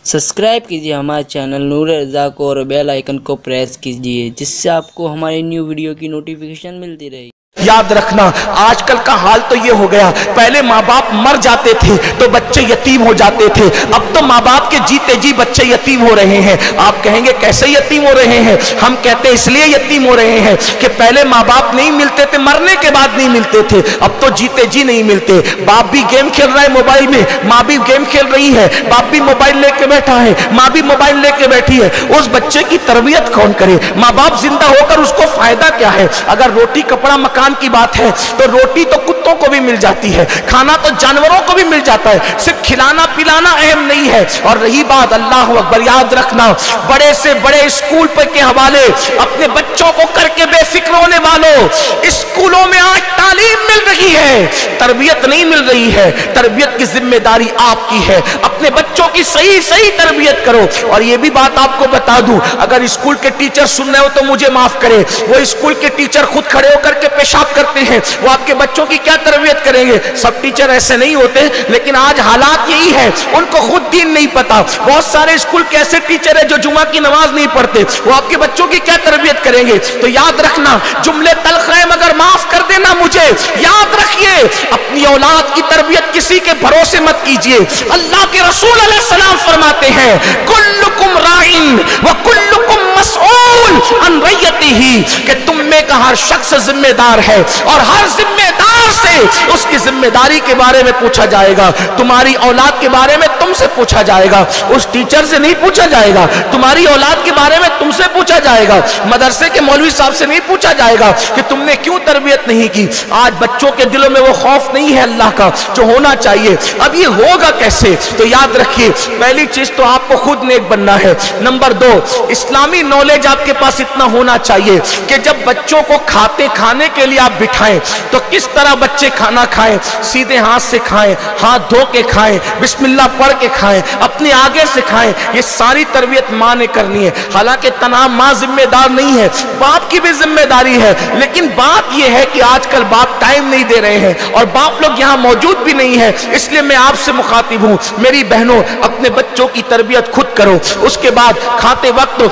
Subscribe कीजिए हमारे channel नूर रज़ा को और बेल आइकन को प्रेस कीजिए जिससे आपको हमारी न्यू वीडियो की नोटिफिकेशन मिलती रहे। याद रखना, आजकल का हाल तो ये हो गया, पहले माँ बाप मर जाते थे तो बच्चे यतीम हो जाते थे, अब तो माँ बाप के जीते जी बच्चे यतीम हो रहे हैं। आप कहेंगे कैसे यतीम हो रहे हैं? हम कहते हैं इसलिए यतीम हो रहे हैं कि पहले माँ बाप नहीं मिलते थे, मरने के बाद नहीं मिलते थे, अब तो जीते जी नहीं मिलते। बाप भी गेम खेल रहा है मोबाइल में, माँ भी गेम खेल रही है, बाप भी मोबाइल लेके बैठा है, माँ भी मोबाइल लेके बैठी है। उस बच्चे की तरबियत कौन करे? माँ बाप जिंदा होकर उसको फायदा क्या है? अगर रोटी कपड़ा मकान की बात है तो रोटी तो कुत्तों को भी मिल जाती है, खाना तो जानवरों को भी मिल जाता है, सिर्फ खिलाना पिलाना अहम नहीं है। और रही बात, अल्लाह अकबर, याद रखना, बड़े से बड़े स्कूल पर के हवाले अपने बच्चों को करके बेफिक्र होने वालों, स्कूलों में आज तालीम मिल रही है, तरबियत नहीं मिल रही है। तरबियत की जिम्मेदारी आपकी है, अपने बच्चों की सही सही तरबियत करो। और ये भी बात आपको बता दूं, अगर स्कूल के टीचर सुन रहे हो तो मुझे माफ करें, वो स्कूल के टीचर खुद खड़े होकर के पेशाब करते हैं, वो आपके बच्चों की क्या तरबियत करेंगे? सब टीचर ऐसे नहीं होते, लेकिन आज हालात यही है, उनको खुद दीन नहीं पता। बहुत सारे स्कूल के ऐसे टीचर है जो जुमा की नमाज नहीं पढ़ते, वो आपके बच्चों की क्या तरबियत करेंगे? तो याद रखना, जुमले तल्ख है मगर माफ कर देना मुझे, याद रखिए अपनी औलाद की तरबियत किसी के भरोसे मत कीजिए। अल्लाह के रसूल अलैहिस्सलाम फरमाते हैं, कुल्लुकुम राइन व कुल्लुकुम मसऊल अन रयतिही, कि तुम में का हर शख्स जिम्मेदार है और हर जिम्मेदार से उसकी जिम्मेदारी के बारे में पूछा जाएगा। तुम्हारी औलाद के बारे में तुमसे पूछा जाएगा, उस टीचर से नहीं पूछा जाएगा। तुम्हारी औलाद के बारे में तुमसे पूछा जाएगा, मदरसे के मौलवी साहब से नहीं पूछा जाएगा कि तुमने क्यों तरबियत नहीं की। आज बच्चों के दिलों में वो खौफ नहीं है अल्लाह का जो होना चाहिए। अब ये होगा कैसे? तो याद रखिए, पहली चीज तो आपको खुद नेक बनना है। नंबर 2, इस्लामी नॉलेज आपके पास इतना होना चाहिए कि जब बच्चों को खाने के लिए आप बिठाएं तो किस तरह बच्चे खाना खाएं, सीधे हाथ से खाएं, हाथ धो के खाएं, बिस्मिल्लाह पढ़ के खाएं, अपने आगे से खाएं। ये सारी तरबियत माँ ने करनी है। हालांकि तमाम माँ जिम्मेदार नहीं है, बाप की भी जिम्मेदारी है, लेकिन बात यह है कि आजकल बाप टाइम नहीं दे रहे हैं और बाप लोग यहाँ मौजूद भी नहीं है। इसलिए मैं आपसे मुखातिब हूँ, मेरी बहनों, अपने बच्चों की तरबियत खुद करो। उसके बाद खाते वक्त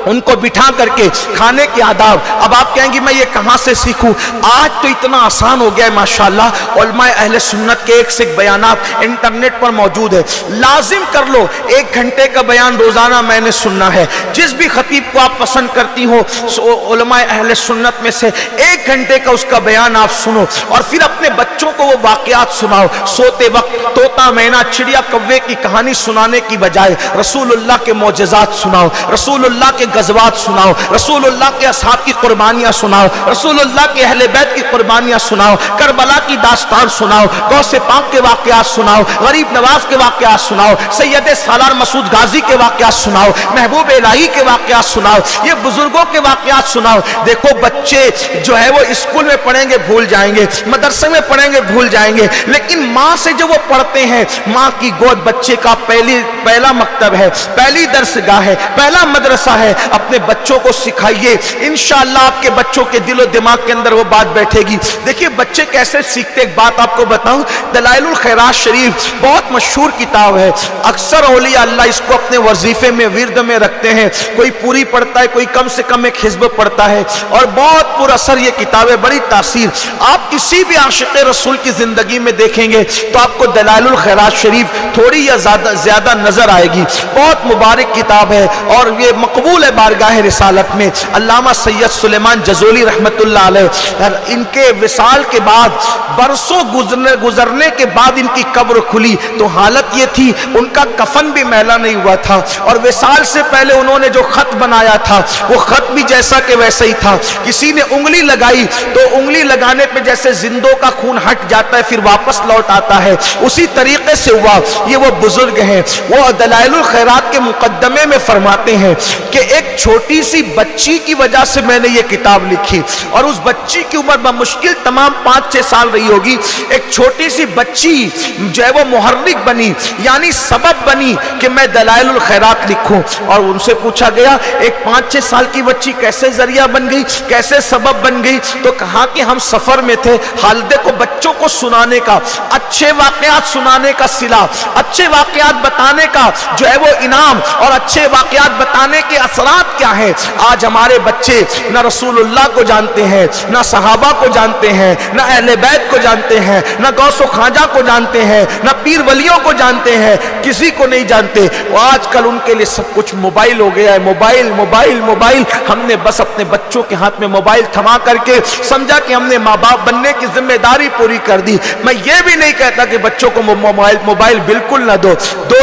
उनको बिठा करके खाने के आदाब। अब आप कहेंगे मैं ये कहां से सीखूं? आज तो इतना आसान हो गया है माशाल्लाह, उलमाए अहले सुन्नत के एक से एक बयानात इंटरनेट पर मौजूद है। लाजिम कर लो, 1 घंटे का बयान रोजाना मैंने सुनना है। जिस भी खतीब को आप पसंद करती हो उलमाए अहले सुन्नत में से 1 घंटे का उसका बयान आप सुनो और फिर अपने बच्चों को वो वाकयात सुनाओ। सोते वक्त तोता मैना चिड़िया कौवे की कहानी सुनाने की बजाय रसूलुल्लाह के मौजज़ात सुनाओ, रसूलुल्लाह के गज़वात सुनाओ, रसूलुल्लाह के असहाब की कुर्बानियां सुनाओ, रसूलुल्लाह के अहले बैत की कुर्बानियां सुनाओ, करबला की दास्तान सुनाओ, गौसे पाक के वाकयात सुनाओ, गरीब नवाज के वाकयात सुनाओ, सैयद सालार मसूद गाजी के वाकयात सुनाओ, महबूब इलाही के वाकयात सुनाओ, ये बुजुर्गों के वाकयात सुनाओ। देखो बच्चे जो है वो स्कूल में पढ़ेंगे भूल जाएंगे, मदरसे में पढ़ेंगे भूल जाएंगे, लेकिन माँ से जो वो पढ़ते हैं, माँ की गोद बच्चे का पहला मकतब है, पहली दरसगाह है, पहला मदरसा है। अपने बच्चों को सिखाइए, इंशाअल्लाह आपके बच्चों के दिलो दिमाग के अंदर वो बात बैठेगी। देखिए बच्चे कैसे सीखते, एक बात आपको बताऊं, दलाइलुल खैरात शरीफ बहुत मशहूर किताब है, अक्सर औलिया अल्लाह इसको अपने वजीफे में विर्द में रखते हैं। कोई पूरी पढ़ता है, कोई कम से कम एक हिज़्ब पढ़ता है और बहुत पुरअसर ये किताब है, बड़ी तासीर। आप किसी भी आशिक़ रसूल की जिंदगी में देखेंगे तो आपको दलाइलुल खैरात शरीफ थोड़ी या ज्यादा नजर आएगी। बहुत मुबारक किताब है और ये मकबूल है बारगाह रिसालत में। अल्लामा सैयद सुलेमान जज़ोली रहमतुल्लाह अलैह, इनके विसाल के बाद बरसों गुजरने के बाद इनकी कब्र खुली तो हालत ये थी, उनका कफन भी मैला नहीं हुआ था और विसाल से पहले उन्होंने जो खत बनाया था वो खत भी जैसा कि वैसा ही था। किसी ने उंगली लगाई तो उंगली लगाने पे जैसे जिंदों का खून हट जाता है फिर वापस लौट आता है, उसी तरीके से हुआ। ये वो बुजुर्ग हैं, वो दलाइलुल खैरात के मुकद्दमे में फरमाते हैं कि एक छोटी सी बच्ची की वजह से मैंने ये किताब लिखी, और उस बच्ची की उम्र बमुश्किल तमाम 5-6 साल रही होगी। एक छोटी सी बच्ची जो है वो मुहर्रिक बनी, यानी सबब बनी कि मैं दलाइलुल खैरात लिखूं। और उनसे पूछा गया एक 5-6 साल की बच्ची कैसे जरिया बन गई, कैसे सबब बन गई? तो कहा कि हम सफर में थे, हालदे को बच्चों को सुनाने का, अच्छे वाकयात सुनाने का सिला, अच्छे वाकयात बताने का जो है वो इनाम, और अच्छे वाकयात बताने के असरात क्या है। आज हमारे बच्चे न रसूलुल्लाह को जानते हैं, न सहाबा को जानते हैं, न अहले बैत को जानते हैं, न गौसो खाजा को जानते हैं, न पीर वलियों को जानते हैं, किसी को नहीं जानते। आजकल उनके लिए सब कुछ मोबाइल हो गया है, मोबाइल मोबाइल मोबाइल। हमने बस अपने बच्चों के हाथ में मोबाइल थमा करके समझा कि हमने माँ बाप बनने की जिम्मेदारी पूरी कर दी। मैं ये भी नहीं कहता कि बच्चों को मोबाइल बिल्कुल ना दो,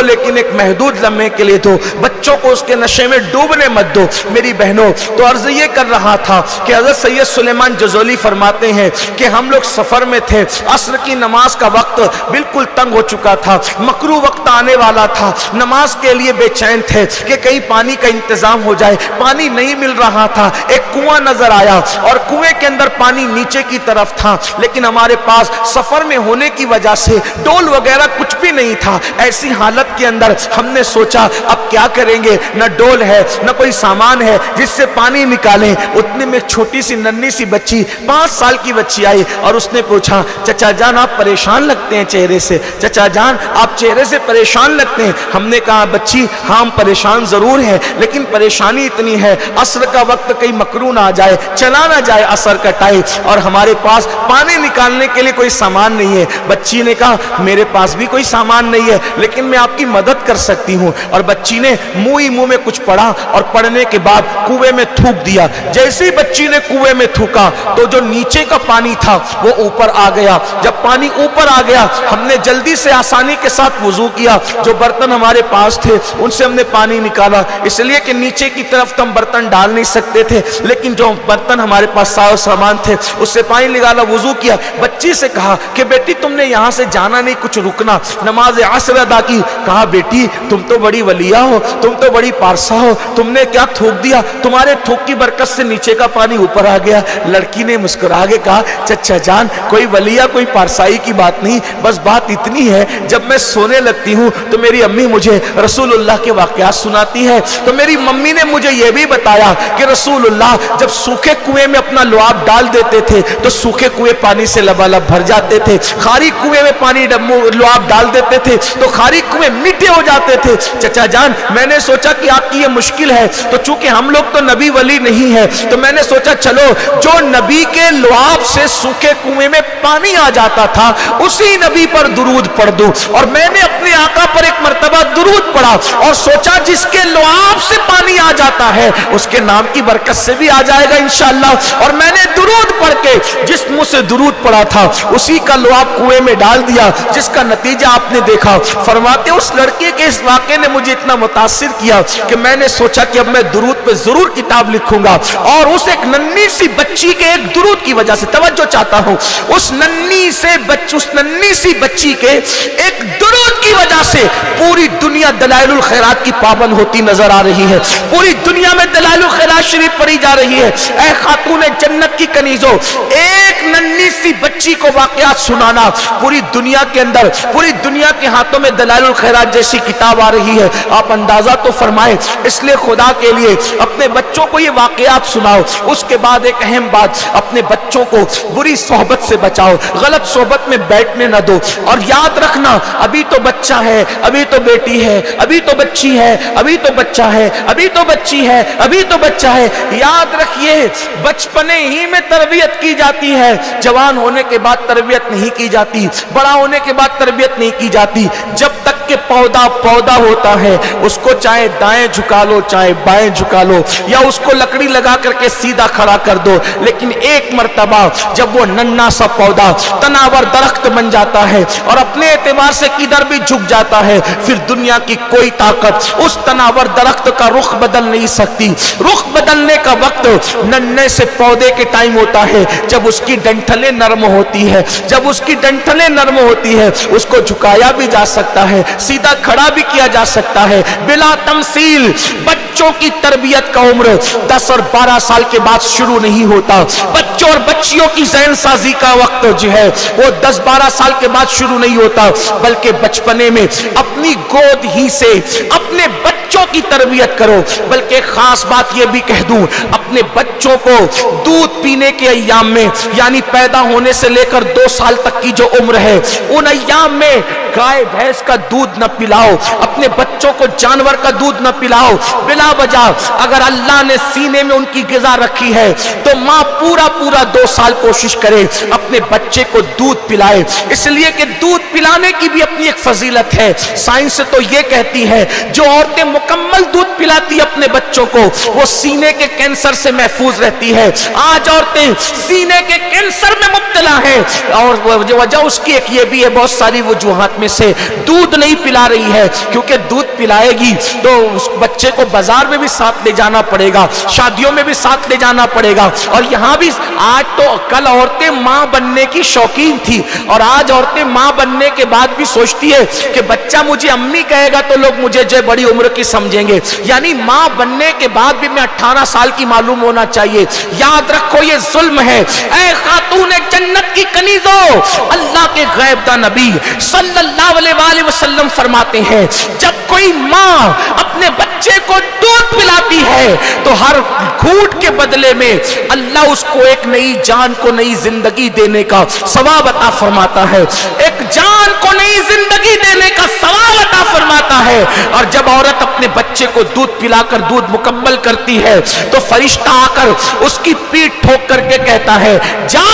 लेकिन एक महदूद लम्हे के लिए दो, बच्चों को उसके नशे में डूबने मत दो। मेरी बहनों, तो अर्ज ये कर रहा था कि हज़रत सैयद सुलेमान जज़ोली फरमाते हैं कि हम लोग सफर में थे, असर की नमाज का वक्त बिल्कुल तंग हो चुका था, मकरू वक्त आने वाला था, नमाज के लिए बेचैन थे कि कहीं पानी का इंतजाम हो जाए। पानी नहीं मिल रहा था, एक कुआं नजर आया और कुएं के अंदर पानी नीचे की तरफ था, लेकिन हमारे पास सफर में होने की वजह से डोल वगैरह कुछ भी नहीं था। ऐसी हालत के अंदर हमने सोचा अब क्या करेंगे, न डोल है न कोई सामान है जिससे पानी निकालें। उतने में छोटी सी नन्ही सी बच्ची, 5 साल की बच्ची आई और उसने पूछा, चचा जान आप परेशान लगते हैं चेहरे से, चचा जान आप चेहरे से परेशान लगते हैं। हमने कहा बच्ची हाँ हम परेशान जरूर हैं, लेकिन परेशानी इतनी है असर का वक्त कहीं मकरू ना आ जाए, चला ना जाए असर का टाइम, और हमारे पास पानी निकालने के लिए कोई सामान नहीं है। बच्ची ने कहा मेरे पास भी कोई सामान नहीं है, लेकिन मैं आपकी मदद कर सकती हूँ। और बच्ची ने मुंह ही मुंह में कुछ पढ़ा और पढ़ने के बाद कुएं में थूक दिया। जैसे ही बच्ची ने कुएं में थूका तो जो नीचे का पानी था वो ऊपर आ गया। जब पानी ऊपर आ गया हमने जल्दी से आसानी के साथ वुजू किया, जो बर्तन हमारे पास थे उनसे हमने पानी निकाला, इसलिए कि नीचे की तरफ तो हम बर्तन डाल नहीं सकते थे, लेकिन जो बर्तन हमारे पास सामान थे उससे पानी निकाला, वुजू किया। बच्ची से कहा कि बेटी तुमने यहाँ से जाना नहीं, कुछ रुकना, नमाज असर अदा की। कहा बेटी तुम तो बड़ी वलिया हो, तुम तो बड़ी पारसा हो, तुमने क्या थूक दिया, तुम्हारे थूक की बरकत से नीचे का पानी ऊपर आ गया। लड़की ने मुस्कुरा के कहा चचा जान कोई वलिया कोई पारसाई की बात नहीं, बस बात इतनी है जब मैं सोने लगती हूँ तो मेरी अम्मी मुझे रसूलुल्लाह के वाकयात सुनाती है, तो मेरी मम्मी ने मुझे यह भी बताया कि रसूलुल्लाह जब सूखे कुएं में अपना लुआब डाल देते थे तो सूखे कुएं पानी से लबालब भर जाते थे, खारी कुएं में पानी लुआब डाल देते थे तो खारी कुएं मीठे हो जाते थे। चचा जान मैंने सोचा कि आपकी ये मुश्किल है, तो चूंकि हम लोग तो नबी वली नहीं है, तो मैंने सोचा चलो जो नबी के लुआब से सूखे कुएं में पानी आ जाता था उसी नबी पर दुरूद पढ़ दूं। और मैंने अपने आका पर एक मर्तबा दुरूद पढ़ा और सोचा जिसके लुआब से पानी आ जाता है उसके नाम की बरकत से भी आ जाएगा इंशाअल्लाह। और मैंने दुरूद पढ़ के जिस मुंह से दुरूद पढ़ा था उसी का लुआब कुएं में डाल दिया, जिसका नतीजा आपने देखा। फरमाते उस लड़के के इस वाक़े ने मुझे इतना मुतासिर किया कि मैंने सोचा कि अब मैं दुरूद पे जरूर किताब लिखूंगा। और उस एक नन्ही सी बच्ची के एक दुरूद की वजह से, तवज्जो चाहता हूं, उस नन्ही सी बच्ची के एक दुरूद की वजह से पूरी दुनिया दलाइलुल खैरात की पाबंद होती नजर आ रही है। पूरी दुनिया में दलाइलुल खैरात शरीफ पढ़ी जा रही है। ऐ खातून जन्नत की कनीजो, एक नन्ही सी बच्ची को वाकयात सुनाना, पूरी दुनिया के अंदर पूरी दुनिया के हाथों में दलाइलुल खैरात जैसी किताब आ रही है। आप अंदाजा तो फरमाए, इसलिए खुदा के लिए अपने बच्चों को ये वाकयात सुनाओ। उसके बाद एक अहम बात, अपने बच्चों को बुरी सोहबत से बचाओ, गलत सोहबत में बैठने न दो। और याद रखना अभी तो बच्चा है, अभी तो बेटी है, अभी तो बच्ची है, अभी तो बच्चा है, अभी तो बच्ची है, अभी तो बच्चा है। याद रखिए बचपने ही में तरबियत की जाती है, जवान होने के बाद तरबियत नहीं की जाती, बड़ा होने के बाद तरबियत नहीं की जाती। जब तक के पौधा होता है उसको चाहे दाएं झुका लो चाहे बाएं झुका लो, या उसको लकड़ी लगा करके सीधा खड़ा कर दो, लेकिन एक मर्तबा जब वो नन्हा सा पौधा तनावर दरख्त बन जाता है और अपने एतबार से किधर भी झुक जाता है, फिर दुनिया की कोई ताकत उस तनावर दरख्त का रुख बदल नहीं सकती। रुख बदलने का वक्त नन्हे से पौधे के टाइम होता है, जब उसकी डंठलें नरम होती है। जब उसकी डंठलें नरम होती है उसको झुकाया भी जा सकता है, सीधा खड़ा भी किया जा सकता है, बिला तमसील। बच्चों की तरबियत का उम्र 10 और 12 साल के बाद शुरू नहीं होता। बच्चों और बच्चियों की ज़हन साजी का वक्त जो है वो 10-12 साल के बाद शुरू नहीं होता, बल्कि बचपने में अपनी गोद ही से अपने बच्चों की तरबियत करो। बल्कि एक खास बात ये भी कह दूं, अपने बच्चों को दूध पीने के अय्याम में, यानी पैदा होने से लेकर 2 साल तक की जो उम्र है, उन अय्याम में गाय भैंस का दूध न पिलाओ, अपने बच्चों को जानवर का दूध न पिलाओ बिला वजह। अगर अल्लाह ने सीने में उनकी ग़िज़ा रखी है तो माँ पूरा 2 साल कोशिश करे अपने बच्चे को दूध पिलाए, इसलिए कि दूध पिलाने की भी अपनी एक फजीलत है। साइंस तो ये कहती है जो औरतें मुकम्मल दूध पिलाती अपने बच्चों को वो सीने के कैंसर से महफूज रहती है। आज औरतें सीने के कैंसर में मुब्तला है और वजह उसकी एक ये भी है, बहुत सारी वजूहात में से दूध नहीं पिला रही है, क्योंकि दूध पिलाएगी तो उस बच्चे को बाजार में भी साथ ले जाना पड़ेगा, शादियों में भी साथ ले जाना पड़ेगा। और यहाँ भी आज तो कल औरतें माँ बनने की शौकीन थी और आज औरतें माँ बनने के बाद भी सोचती है कि बच्चा मुझे अम्मी कहेगा तो लोग मुझे जो बड़ी उम्र की समझेंगे, यानी माँ बनने के बाद भी मैं 18 साल की मालूम होना चाहिए। याद रखो ये जुल्म है। ऐ खातून जन्नत की कनीज़ो, अल्लाह के गैब नबी सल्लल्लाहु अलैहि वसल्लम फरमाते हैं जब कोई माँ अपने बच्चे को दूध पिलाती है तो हर घूंट के बदले में अल्लाह उसको एक नई जान को नई जिंदगी देने का सवाब अता फरमाता है, एक जान को नई जिंदगी देने का सवाब अता फरमाता है। और जब औरत अपने बच्चे को दूध पिलाकर दूध मुकम्मल करती है तो फरिश्ता आकर उसकी पीठ ठोक करके कहता है जा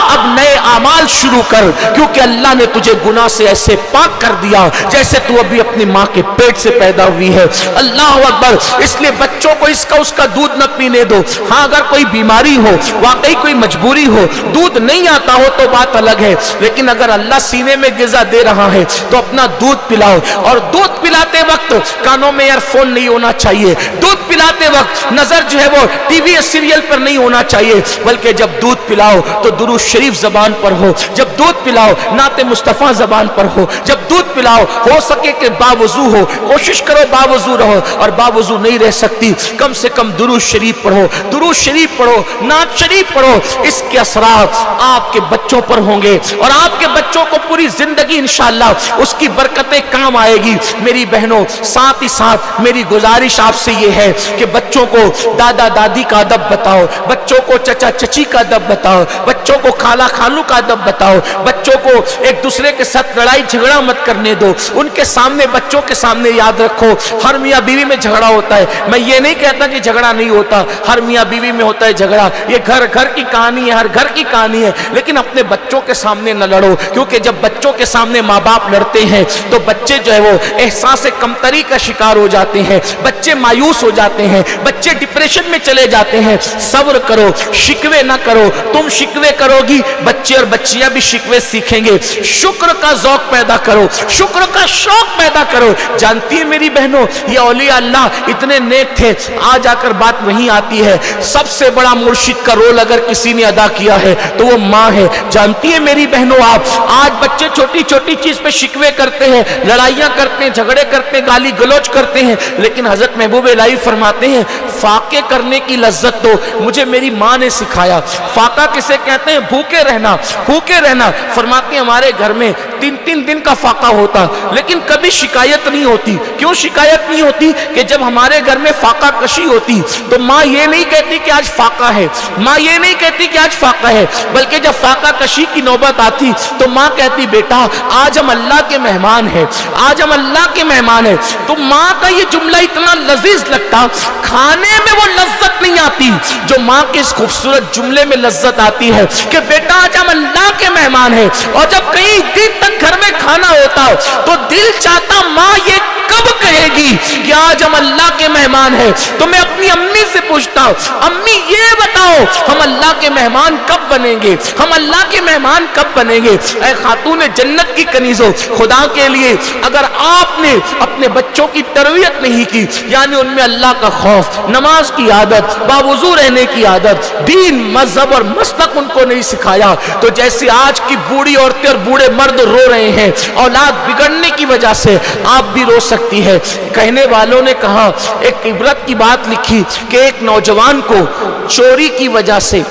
अब नए आमाल शुरू कर, क्योंकि अल्लाह ने तुझे गुनाह से ऐसे पाक कर दिया जैसे तू अभी अपनी माँ के पेट से पैदा हुई है। अल्लाह अकबर। इसलिए बच्चों को इसका उसका दूध न पीने दो। हाँ, अगर कोई बीमारी हो, वाकई कोई मजबूरी हो, दूध नहीं आता हो तो बात अलग है, लेकिन अगर अल्लाह सीने में ग़िज़ा दे रहा है तो अपना दूध पिलाओ। और दूध पिलाते वक्त कानों में ईयरफोन नहीं होना चाहिए, दूध पिलाते वक्त नजर जो है वो टीवी या सीरियल पर नहीं होना चाहिए, बल्कि जब दूध पिलाओ तो दुरूद शरीफ जबान पर हो, जब दूध पिलाओ नाते मुस्तफ़ा जबान पर हो, जब दूध पिलाओ हो सके कि बावजू हो, कोशिश करो बावजू रहो, और बावजू नहीं रह सकती कम से कम दुरूद शरीफ पढ़ो, दुरूद शरीफ पढ़ो, नात शरीफ पढ़ो। इसके असरात आपके बच्चों पर होंगे और आपके बच्चों को पूरी जिंदगी इंशाअल्लाह उसकी बरकतें काम आएगी। मेरी बहनों, साथ ही साथ मेरी गुजारिश आपसे ये है कि बच्चों को दादा दादी का अदब बताओ, बच्चों को चचा चची का अदब बताओ, बच्चों को खाला खालू का अदब बताओ, बच्चों को एक दूसरे के साथ लड़ाई झगड़ा मत करने दो। उनके सामने, बच्चों के सामने याद रखो हर मियाँ बीवी में झगड़ा होता है। मैं ये नहीं कहता कि झगड़ा नहीं होता, हर मियाँ बीवी में होता है झगड़ा, ये घर घर की कहानी है, हर घर की कहानी है, लेकिन अपने बच्चों के सामने न लड़ो, क्योंकि जब बच्चों के सामने माँ बाप लड़ते हैं तो बच्चे जो है वो एहसास कमतरी का शिकार हो जाते हैं, बच्चे मायूस हो जाते हैं, बच्चे डिप्रेशन में चले जाते हैं। सब्र करो, शिकवे ना करो, तुम शिकवे करोगी बच्चे और बच्चियां भी शिकवे सीखेंगे। शुक्र का ज़ौक़ पैदा करो, शुक्र का शौक पैदा करो। जानती है मेरी बहनों, ये औलिया अल्लाह इतने नेक थे, आज आकर बात वहीं आती है, सबसे बड़ा मुर्शिद का रोल अगर किसी ने अदा किया है तो वो माँ है। जानती है मेरी बहनों, आप आज बच्चे छोटी छोटी चीज पे शिकवे करते हैं, लड़ाइयां करते हैं, झगड़े करते हैं, गाली गलौज करते हैं, लेकिन हजरत महबूब इलाही फरमाते हैं फाके करने की लज्जत तो मुझे मेरी माँ ने सिखाया। फाका किसे कहते हैं? भूखे रहना, भूखे रहना। फरमाते हैं हमारे घर में 3-3 दिन का फाका होता, लेकिन कभी शिकायत नहीं होती। क्यों शिकायत नहीं होती? कि जब हमारे घर में फाका कशी होती तो माँ ये नहीं कहती कि आज फाका है, माँ ये नहीं कहती कि आज फाका है, बल्कि जब फाका कशी की नौबत आती तो माँ कहती बेटा आज हम अल्लाह के मेहमान हैं, आज हम अल्लाह के मेहमान हैं। तो माँ का ये जुमला इतना लजीज लगता, खाने में वो लज्जत नहीं आती जो माँ के इस खूबसूरत जुमले में लज्जत आती है कि बेटा आज हम अल्लाह के मेहमान हैं। और जब कई दिन तक घर में खाना होता तो दिल चाहता माँ ये कब कहेगी कि आज हम अल्लाह के मेहमान हैं। तो मैं अपनी अम्मी से पूछता हूँ, अम्मी ये बताओ हम अल्लाह के मेहमान कब बनेंगे, हम अल्लाह के मेहमान कब बनेंगे। ऐ खातून जन्नत की कनीज़ो, खुदा के लिए अगर आपने अपने बच्चों की तरबियत नहीं की, यानी उनमें अल्लाह का खौफ, नमाज की आदत, बावुज़ू रहने की आदत, दीन मजहब और मसलक उनको नहीं सिखाया, तो जैसे आज की बूढ़ी औरतें और बूढ़े मर्द रो रहे हैं औलाद बिगड़ने की वजह से, आप भी रो सकती है। कहने वालों ने कहा, एक इबरत की बात लिखी कि एक नौजवान को चोरी की वजह से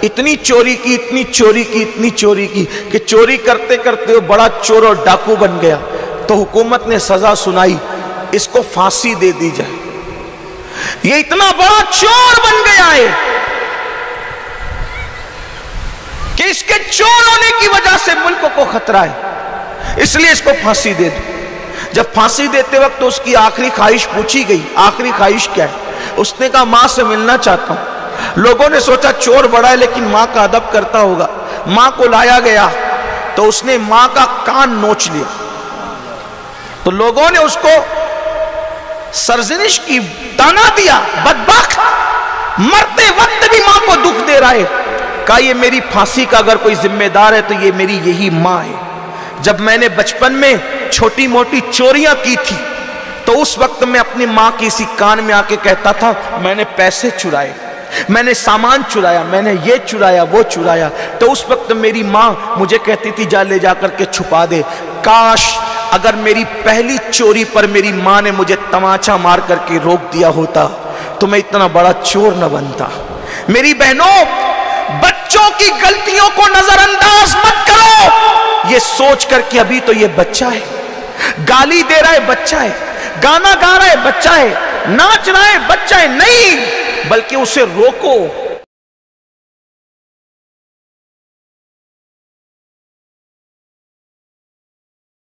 इतनी चोरी की, इतनी चोरी की, इतनी चोरी की कि चोरी करते करते वो बड़ा चोर और डाकू बन गया। तो हुकूमत ने सजा सुनाई, इसको फांसी दे दी जाए। ये इतना बड़ा चोर बन गया है कि इसके चोर होने की वजह से मुल्क को खतरा है, इसलिए इसको फांसी दे दो। जब फांसी देते वक्त तो उसकी आखिरी ख्वाहिश पूछी गई, आखिरी ख्वाहिश क्या है? उसने कहा, मां से मिलना चाहता हूं। लोगों ने सोचा चोर बड़ा है लेकिन मां का अदब करता होगा। मां को लाया गया तो उसने मां का कान नोच लिया। तो लोगों ने उसको सरजनिश की, ताना दिया, बदबख्त, मरते वक्त भी मां को दुख दे रहा है। कहा, ये मेरी फांसी का अगर कोई जिम्मेदार है तो ये मेरी यही मां है। जब मैंने बचपन में छोटी मोटी चोरियां की थी तो उस वक्त मैं अपनी मां की इसी कान में आके कहता था, मैंने पैसे चुराए, मैंने सामान चुराया, मैंने ये चुराया, वो चुराया। तो उस वक्त मेरी मां मुझे कहती थी, जा ले जा करके छुपा दे। काश अगर मेरी पहली चोरी पर मेरी मां ने मुझे तमाचा मार करके रोक दिया होता तो मैं इतना बड़ा चोर न बनता। मेरी बहनों, बच्चों की गलतियों को नजरअंदाज मत करो। ये सोच कर कि अभी तो ये बच्चा है, गाली दे रहा है बच्चा है, गाना गा रहा है बच्चा है, नाच रहा है बच्चा है, नहीं, बल्कि उसे रोको,